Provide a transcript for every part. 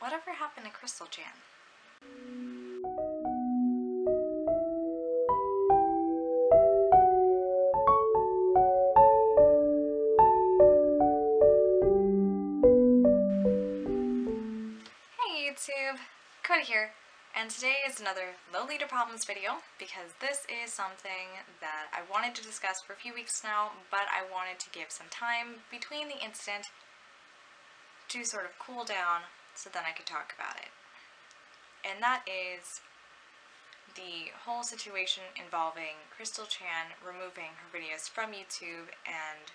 Whatever happened to Crystal Jan? Hey YouTube, Cody here, and today is another Lolita Problems video because this is something that I wanted to discuss for a few weeks now, but I wanted to give some time between the incident to sort of cool down so then I could talk about it. And that is the whole situation involving Crystal Chan removing her videos from YouTube and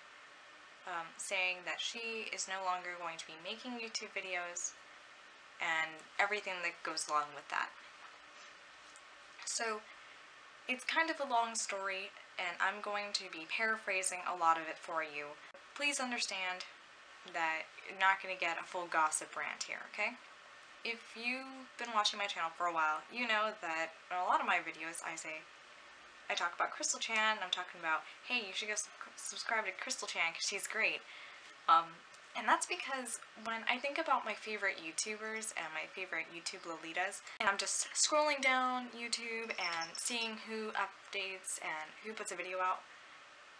saying that she is no longer going to be making YouTube videos and everything that goes along with that. So it's kind of a long story, and I'm going to be paraphrasing a lot of it for you. Please understand that you're not going to get a full gossip rant here, okay? If you've been watching my channel for a while, you know that in a lot of my videos I talk about Crystal Chan, I'm talking about, hey, you should go subscribe to Crystal Chan because she's great. And that's because when I think about my favorite YouTubers and my favorite YouTube Lolitas, and I'm just scrolling down YouTube and seeing who updates and who puts a video out,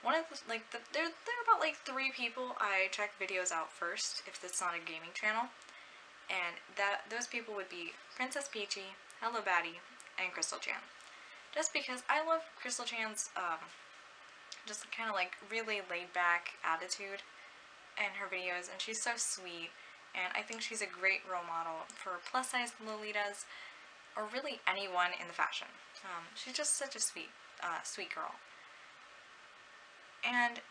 one of the, there are about like 3 people I check videos out first if it's not a gaming channel, and those people would be Princess Peachy, Hello Batty, and Crystal Chan. Just because I love Crystal Chan's just kind of like really laid back attitude in her videos, and she's so sweet, and I think she's a great role model for plus size Lolitas or really anyone in the fashion. She's just such a sweet girl, and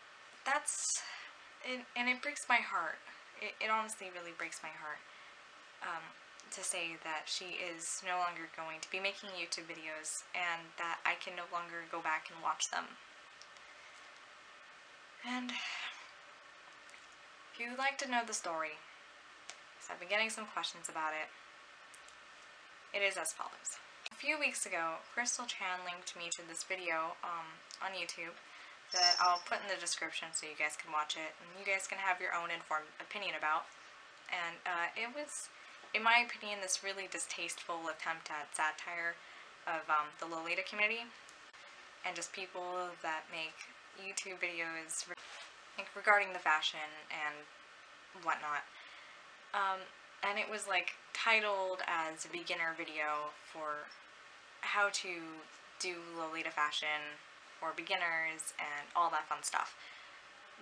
it breaks my heart. It honestly really breaks my heart to say that she is no longer going to be making YouTube videos and that I can no longer go back and watch them. And if you would like to know the story, because I've been getting some questions about it, it is as follows. A few weeks ago, Crystal Chan linked me to this video on YouTube that I'll put in the description so you guys can watch it and you guys can have your own informed opinion about. And it was, in my opinion, this really distasteful attempt at satire of the Lolita community and just people that make YouTube videos regarding the fashion and whatnot. And it was like titled as a beginner video for how to do Lolita fashion for beginners and all that fun stuff.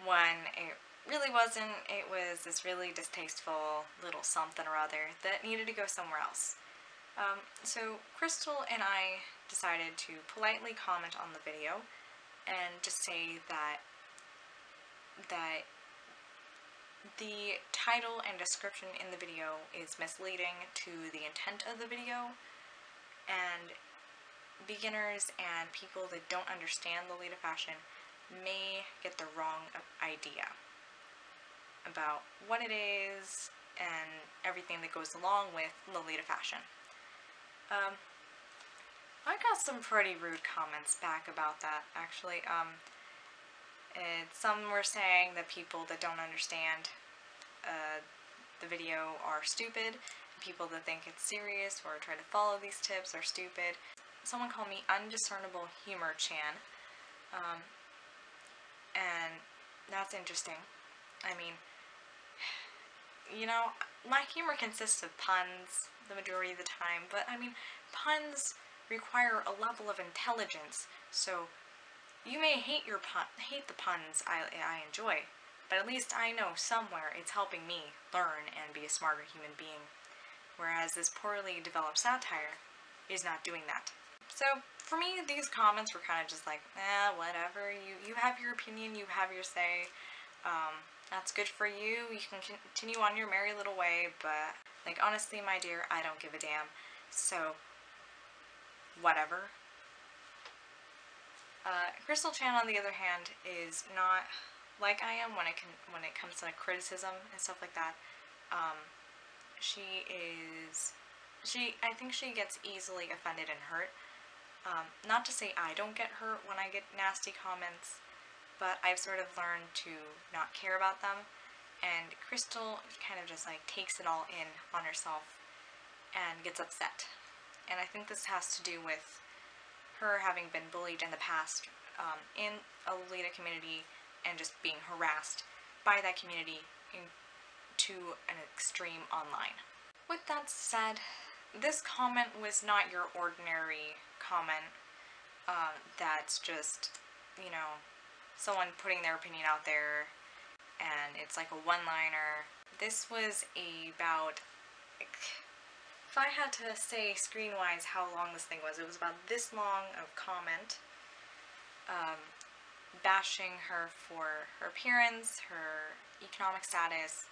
When it really wasn't. It was this really distasteful little something or other that needed to go somewhere else. So Crystal and I decided to politely comment on the video and just say that the title and description in the video is misleading to the intent of the video, and beginners and people that don't understand Lolita fashion may get the wrong idea about what it is and everything that goes along with Lolita fashion. I got some pretty rude comments back about that, actually. Some were saying that people that don't understand the video are stupid, and people that think it's serious or try to follow these tips are stupid. Someone called me Undiscernible Humor Chan, and that's interesting. I mean, you know, my humor consists of puns the majority of the time, but I mean, puns require a level of intelligence, so you may hate the puns I enjoy, but at least I know somewhere it's helping me learn and be a smarter human being, whereas this poorly developed satire is not doing that. So for me, these comments were kind of just like, whatever, you have your opinion, you have your say, that's good for you, you can continue on your merry little way, but, like, honestly, my dear, I don't give a damn, so, whatever. Crystal Chan, on the other hand, is not like I am when it comes to criticism and stuff like that. I think she gets easily offended and hurt. Not to say I don't get hurt when I get nasty comments, but I've sort of learned to not care about them, and Crystal kind of just like takes it all in on herself and gets upset. And I think this has to do with her having been bullied in the past in a Lolita community and just being harassed by that community to an extreme online. With that said, this comment was not your ordinary comment that's just, you know, someone putting their opinion out there and it's like a one-liner. This was about, if I had to say screen-wise how long this thing was, it was about this long of comment, bashing her for her appearance, her economic status,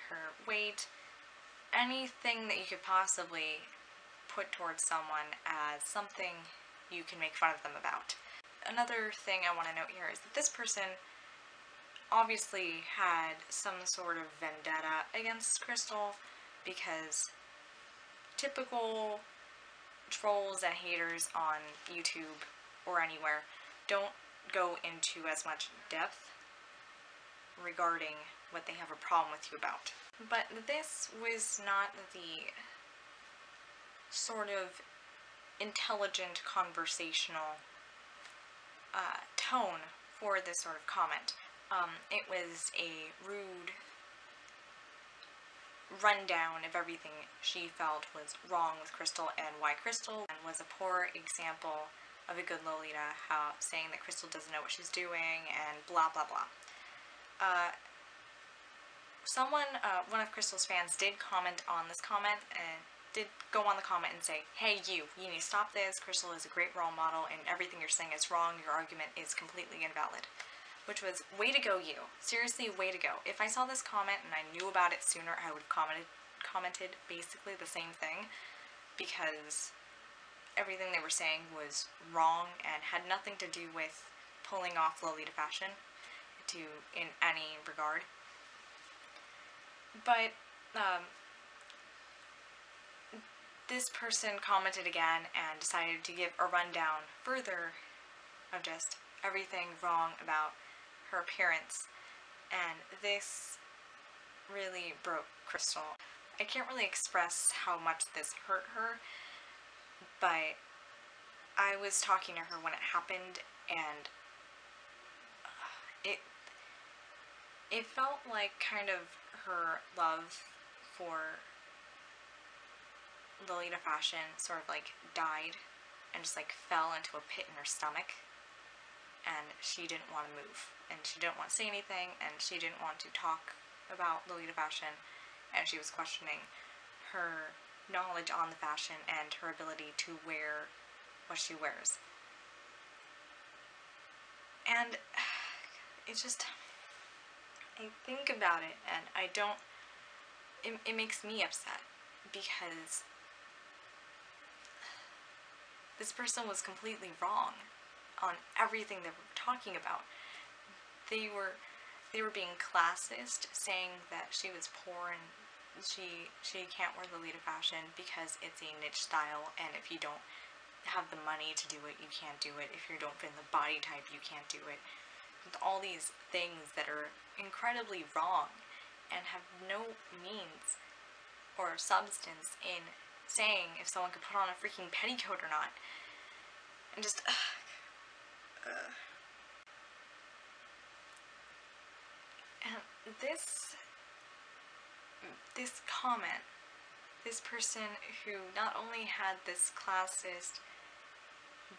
her weight, anything that you could possibly put towards someone as something you can make fun of them about. Another thing I want to note here is that this person obviously had some sort of vendetta against Crystal, because typical trolls and haters on YouTube or anywhere don't go into as much depth regarding what they have a problem with you about. But this was not the sort of intelligent conversational tone for this sort of comment. It was a rude rundown of everything she felt was wrong with Crystal and why Crystal was a poor example of a good Lolita, saying that Crystal doesn't know what she's doing and blah blah blah. One of Crystal's fans did comment on this comment and did go on the comment and say, hey you need to stop this, Crystal is a great role model and everything you're saying is wrong, your argument is completely invalid. Which was, way to go you. Seriously, way to go. If I saw this comment and I knew about it sooner, I would have commented basically the same thing, because everything they were saying was wrong and had nothing to do with pulling off Lolita fashion in any regard. But this person commented again and decided to give a rundown further of just everything wrong about her appearance, and this really broke Crystal. I can't really express how much this hurt her, but I was talking to her when it happened, and it felt like kind of her love for Lolita fashion sort of like died and just like fell into a pit in her stomach, and she didn't want to move, and she didn't want to say anything, and she didn't want to talk about Lolita fashion, and she was questioning her knowledge on the fashion and her ability to wear what she wears. And it's just, I think about it and I don't, it makes me upset, because this person was completely wrong on everything they were talking about. They were being classist, saying that she was poor and she can't wear Lolita fashion because it's a niche style, and if you don't have the money to do it, you can't do it. If you don't fit in the body type, you can't do it. With all these things that are incredibly wrong and have no means or substance in saying if someone could put on a freaking petticoat or not. And just, and this comment, this person who not only had this classist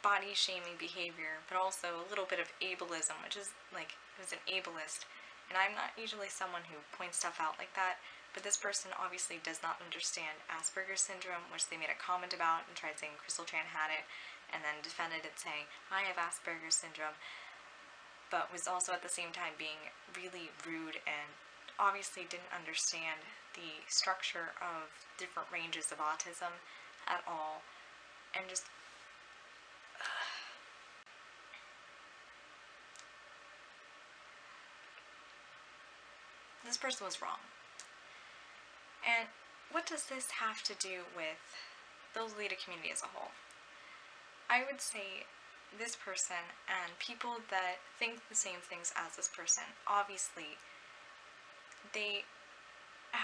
body shaming behavior, but also a little bit of ableism, which is like, it was an ableist, and I'm not usually someone who points stuff out like that, but this person obviously does not understand Asperger's syndrome, which they made a comment about and tried saying Crystal Chan had it, and then defended it saying, I have Asperger's syndrome, but was also at the same time being really rude and obviously didn't understand the structure of different ranges of autism at all, and just this person was wrong. And what does this have to do with the Lolita community as a whole? I would say this person and people that think the same things as this person, obviously, they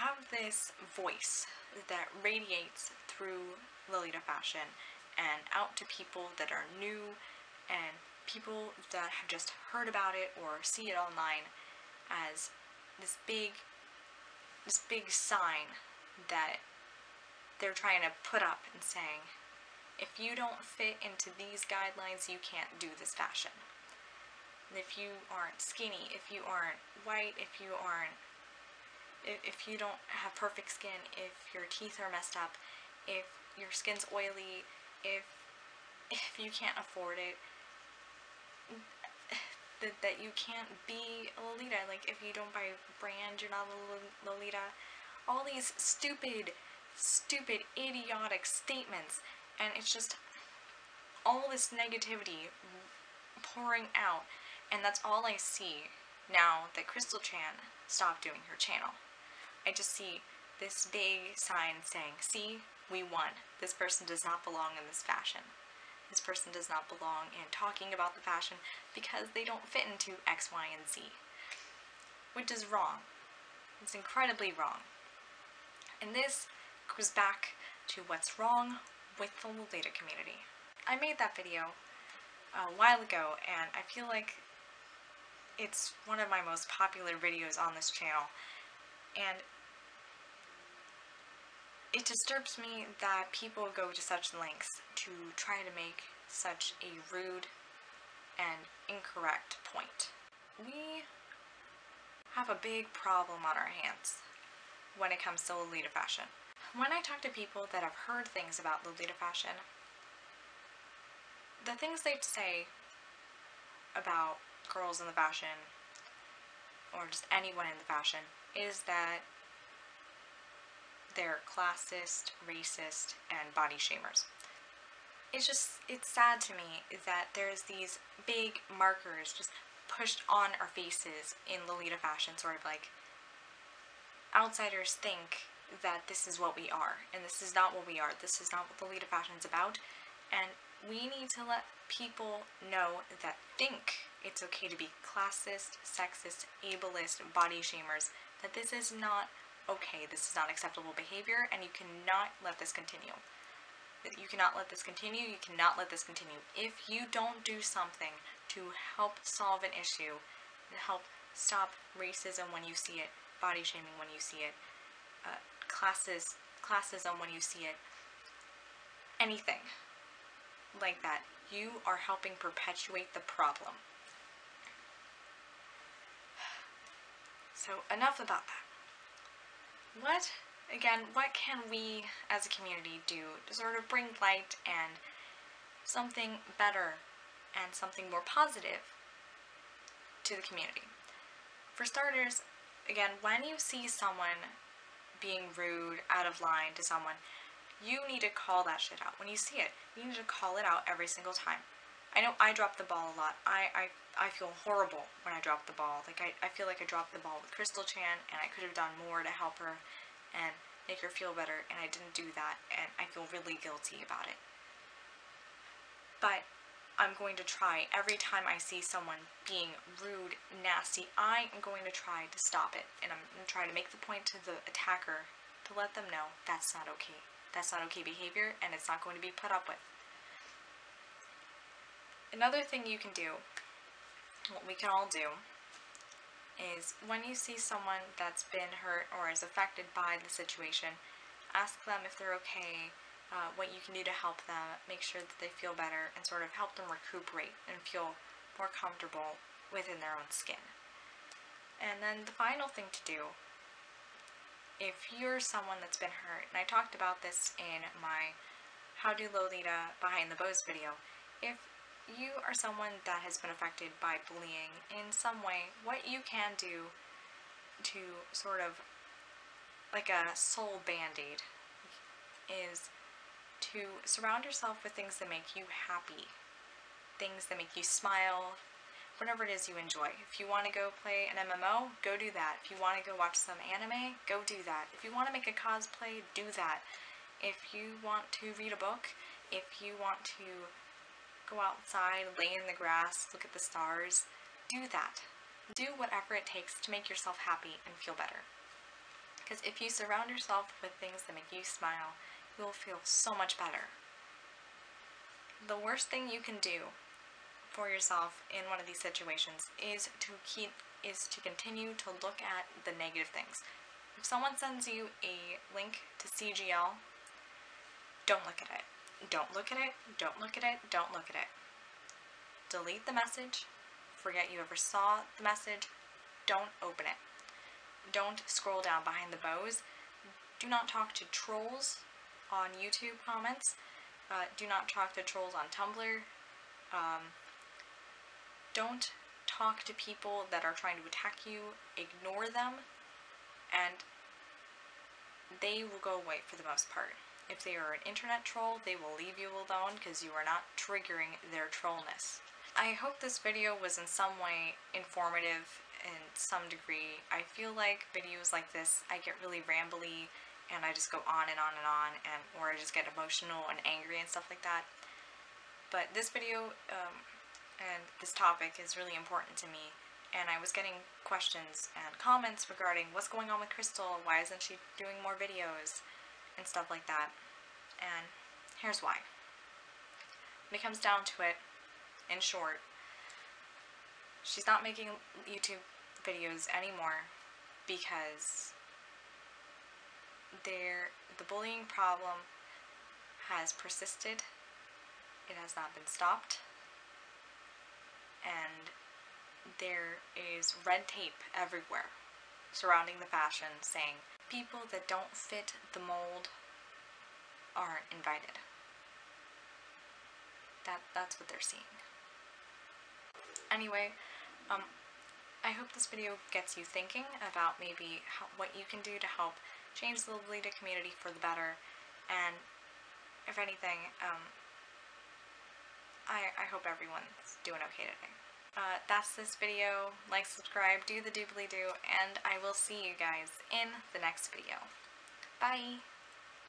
have this voice that radiates through Lolita fashion and out to people that are new and people that have just heard about it or see it online as this big sign that they're trying to put up and saying, if you don't fit into these guidelines, you can't do this fashion. If you aren't skinny, if you aren't white, if you don't have perfect skin, if your teeth are messed up, if your skin's oily, if you can't afford it, that you can't be a Lolita. Like, if you don't buy a brand, you're not a Lolita. All these stupid, idiotic statements, and it's just all this negativity pouring out, and that's all I see now that Crystal Chan stopped doing her channel. I just see this big sign saying, see, we won. This person does not belong in this fashion. This person does not belong in talking about the fashion because they don't fit into X, Y, and Z. Which is wrong. It's incredibly wrong. And this goes back to what's wrong with the Lolita community. I made that video a while ago, and I feel like it's one of my most popular videos on this channel. And it disturbs me that people go to such lengths to try to make such a rude and incorrect point. We have a big problem on our hands when it comes to Lolita fashion. When I talk to people that have heard things about Lolita fashion, the things they say about girls in the fashion, or just anyone in the fashion, is that they're classist, racist, and body shamers. It's sad to me that there's these big markers just pushed on our faces in Lolita fashion, sort of like outsiders think that this is what we are, and this is not what we are. This is not what Lolita fashion's about, and we need to let people know that think it's okay to be classist, sexist, ableist, body shamers, that this is not okay, this is not acceptable behavior, and you cannot let this continue. You cannot let this continue, you cannot let this continue. If you don't do something to help solve an issue, to help stop racism when you see it, body shaming when you see it, classism when you see it, anything like that, you are helping perpetuate the problem. So enough about that. What can we as a community do to sort of bring light and something better and something more positive to the community? For starters, again, when you see someone being rude, out of line to someone, you need to call that shit out. When you see it, you need to call it out every single time. I know I drop the ball a lot. I feel horrible when I drop the ball. Like, I feel like I dropped the ball with Crystal Chan, and I could have done more to help her and make her feel better, and I didn't do that, and I feel really guilty about it. But I'm going to try, every time I see someone being rude, nasty, I am going to try to stop it, and I'm going to try to make the point to the attacker to let them know that's not okay. That's not okay behavior, and it's not going to be put up with. Another thing you can do, what we can all do, is when you see someone that's been hurt or is affected by the situation, ask them if they're okay, what you can do to help them, make sure that they feel better, and sort of help them recuperate and feel more comfortable within their own skin. And then the final thing to do, if you're someone that's been hurt, and I talked about this in my How Do Lolita Behind the Bows video, if you are someone that has been affected by bullying in some way, what you can do to sort of, like a soul band-aid, is to surround yourself with things that make you happy, things that make you smile, whatever it is you enjoy. If you want to go play an MMO, go do that. If you want to go watch some anime, go do that. If you want to make a cosplay, do that. If you want to read a book, if you want to go outside, lay in the grass, look at the stars, do that. Do whatever it takes to make yourself happy and feel better. Because if you surround yourself with things that make you smile, you will feel so much better. The worst thing you can do for yourself in one of these situations is to continue to look at the negative things. If someone sends you a link to CGL, don't look at it. Don't look at it. Don't look at it. Don't look at it. Delete the message. Forget you ever saw the message. Don't open it. Don't scroll down behind the bows. Do not talk to trolls on YouTube comments. Do not talk to trolls on Tumblr. Don't talk to people that are trying to attack you. Ignore them, and they will go away for the most part. If they are an internet troll, they will leave you alone because you are not triggering their trollness. I hope this video was in some way informative in some degree. I feel like videos like this, I get really rambly and I just go on and on and on, or I just get emotional and angry and stuff like that. But this video and this topic is really important to me, and I was getting questions and comments regarding what's going on with Crystal, why isn't she doing more videos, and stuff like that. And here's why. When it comes down to it, in short, she's not making YouTube videos anymore because the bullying problem has persisted. It has not been stopped. And there is red tape everywhere surrounding the fashion saying people that don't fit the mold aren't invited. That's what they're seeing. Anyway, I hope this video gets you thinking about maybe what you can do to help change the Lolita community for the better, and if anything, I hope everyone's doing okay today. That's this video. Like, subscribe, do the doobly-doo, and I will see you guys in the next video. Bye!